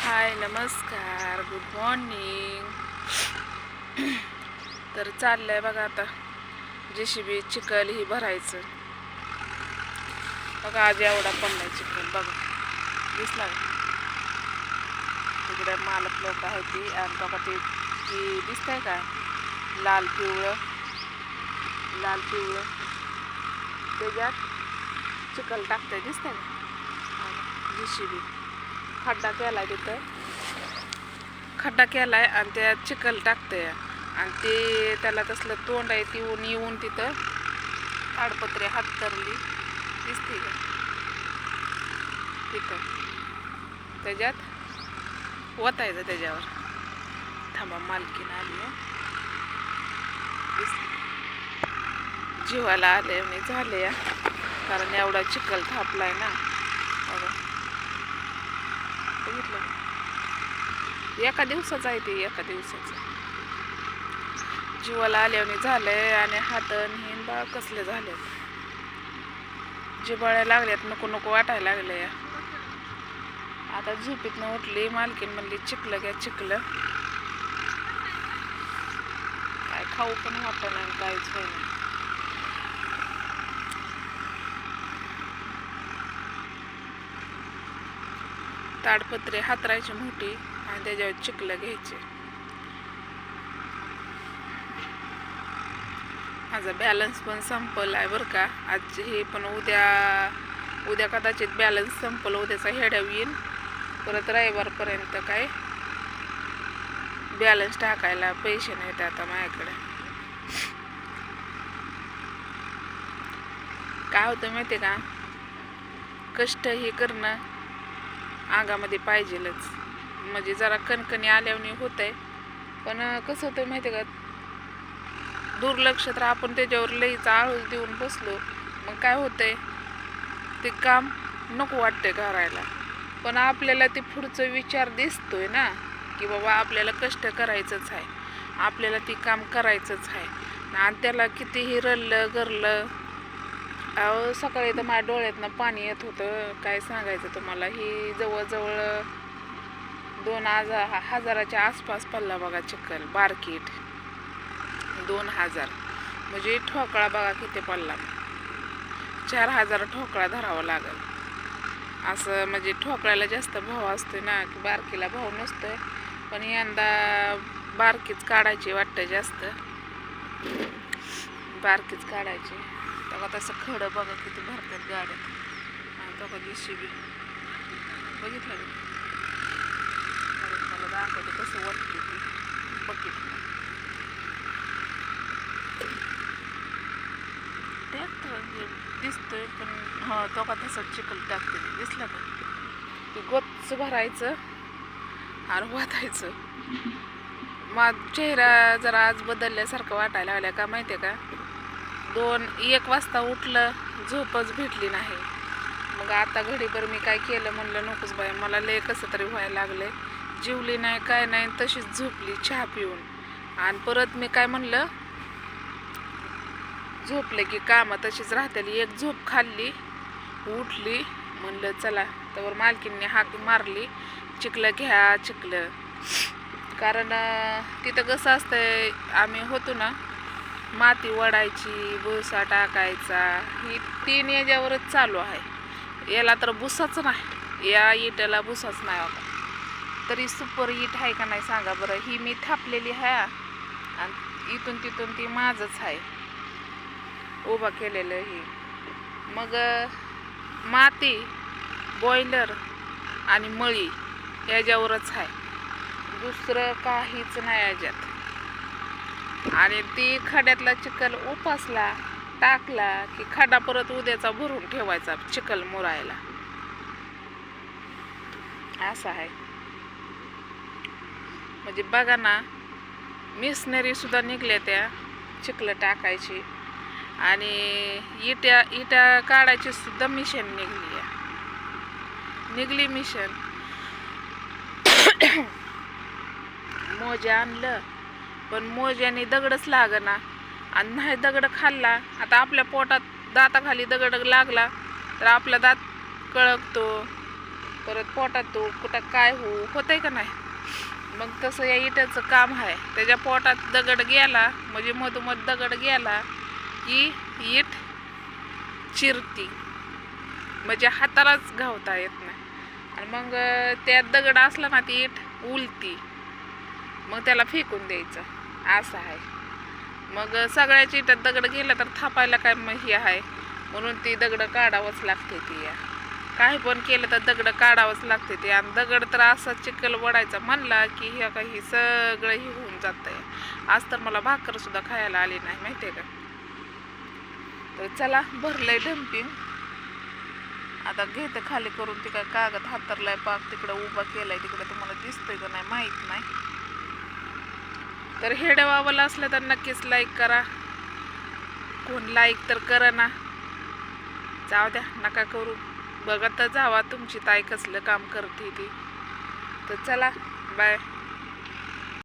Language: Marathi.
हाय नमस्कार गुड मॉर्निंग. तर चाललंय बघा आता जेसीबी चिखल ही भरायचं. बघा आज एवढा पडलाय चिखल, बघा दिसला तिकडे मालक लोक आहे ती. आणि बघा ती दिसतंय का लाल पिवळं त्याच्यात चिखल टाकतंय, दिसतंय का जेसीबी खड्डा केलाय, तिथं खड्डा केलाय आणि त्यात चिखल टाकतंय. आणि ते त्याला तसलं तोंड आहे, ती येऊन तिथं ताडपत्री हात धरली, दिसते का तिथं त्याच्यात ओतायचं त्याच्यावर. थांबा मालकीन आली जीवाला आले आणि झाले या, कारण एवढा चिखल थापलाय ना. बघा बघितलं, एका दिवसाचं आहे ते, एका दिवसाचं जीवाला आल्याने झालंय. आणि हातन हिन बा कसले झाले, जिबाळ्या लागल्यात, नको नको वाटायला लागले या. आता झोपीतनं उठली, मालकीन म्हणली चिखलं घ्या चिखलं. काय खाऊ पण वाटत नाही, काहीच होईना. ताडपत्रे हातरायची मोठी आणि त्याच्यावर चिखलं घ्यायचे. माझा बॅलन्स पण संपलाय बरं का आज. हे पण उद्या कदाचित बॅलन्स संपल, उद्याचा हेड्या येईल. परत रविवारपर्यंत काय बॅलन्स टाकायला पैसे नाहीत आता माझ्याकडे. काय होतं माहिती का, कष्ट हे करणं अंगामध्ये पाहिजेलच. म्हणजे जरा कणकणी आल्याने होतंय, पण कसं होतं माहिती का, दुर्लक्ष तर आपण त्याच्यावर लईच आळस देऊन बसलो, मग काय होतंय, ते काम नको वाटतंय करायला. पण आपल्याला ते पुढचं विचार दिसतोय ना, की बाबा आपल्याला कष्ट करायचंच आहे, आपल्याला ती काम करायचंच आहे. आणि त्याला कितीही रडलं गरलं. अहो सकाळी तर माझ्या डोळ्यातनं पाणी येत होतं, काय सांगायचं तुम्हाला. ही जवळजवळ 2,000च्या आसपास पडला बघा चिखल, बारकीट 2,000. म्हणजे ठोकळा बघा किती पडला, 4,000 ठोकळा धरावा लागल. असं म्हणजे ठोकळ्याला जास्त भाव असतोय ना, की बारकीला भाव नसतोय. पण यंदा बारकीच काढायची वाटतं, जास्त बारकीच काढायची. तेव्हा तसं खडं बघा किती भरतात गाड्यात. आणि तेव्हा जेसीबी बघितलं मी, मला दाखवते कसं वाटते ती बघितलं. ट्रॅक्टर दिसतोय पण तो का तसं चिखल टाकते, दिसलं का. ते गोच भरायचं आणि वाटायचं. माझा चेहरा जरा आज बदलल्यासारखं वाटायला लागल्या का माहिती आहे का. 1 वाजता उठलं, झोपच भेटली नाही. मग आता घडीभर मी काय केलं, म्हणलं नकोच बाय, मला लय कसं तरी व्हायला लागले. जेवली नाही काय नाही, तशीच झोपली चहा पिऊन. आणि परत मी काय म्हणलं, झोपले की कामं तशीच राहतेली. एक झोप खाल्ली, उठली, म्हणलं चला. तर मालकींनी हाक मारली, चिखलं घ्या चिखलं. कारण तिथं कसं असतंय, आम्ही होतो ना, माती वडायची, भुसा टाकायचा, ही 3 याच्यावरच चालू आहे. याला तर भुसाच नाही, या इटाला भुसाच नाही बघा. तरी सुपर इट आहे का नाही सांगा बरं. ही मी थापलेली आहे आणि इथून तिथून ती माझंच आहे उभा केलेलं. ही मग माती, बॉयलर आणि मळी याच्यावरच आहे, दुसरं काहीच नाही याच्यात. आणि ती खड्यातला चिखल उपासला टाकला की खड्डा परत उद्याचा भरून ठेवायचा चिखल मुरायला, असं आहे. म्हणजे बघा ना, मिशनरी सुद्धा निघल्या त्या चिखल टाकायची. आणि इटा काढायची सुद्धा मिशन निघली मिशन. मोजे आणलं, पण मोज्याने दगडच लागना. आणि नाही दगड खाल्ला, आता आपल्या पोटात दाताखाली दगड लागला तर आपला दात कळकतो, परत पोटात तो कुठं काय होतंय का नाही. मग तसं या इटाचं काम आहे. त्याच्या पोटात दगड गेला म्हणजे मधोमध दगड गेला की इट चिरती, म्हणजे हातालाच घावता येत नाही. आणि मग त्यात दगड असला ना ती इट उलती, मग त्याला फेकून द्यायचं असं आहे. मग सगळ्याच्या इटात दगड गेला तर थापायला काय हे आहे, म्हणून ती दगड काढावंच लागते. ती या काही पण केलं तर दगड काढावंच लागते ते. आणि दगड तर असा चिखल वडायचा म्हणला की हे काही सगळं हे होऊन जातंय. आज तर मला भाकर सुद्धा खायला आली नाही माहितीये का. तर चला भरलंय डम्पिंग, आता घेते खाली करून. ती काय कागद हातरलाय पाक तिकडं उभा केलाय, तिकडं तुम्हाला दिसतोय का नाही माहित नाही. तर हेडवावला असलं तर नक्कीच लाईक करा. कोण लाईक तर करा ना, जाऊ द्या नका करू, बघत जावा तुमची ताई कसलं काम करते ती. तर चला बाय.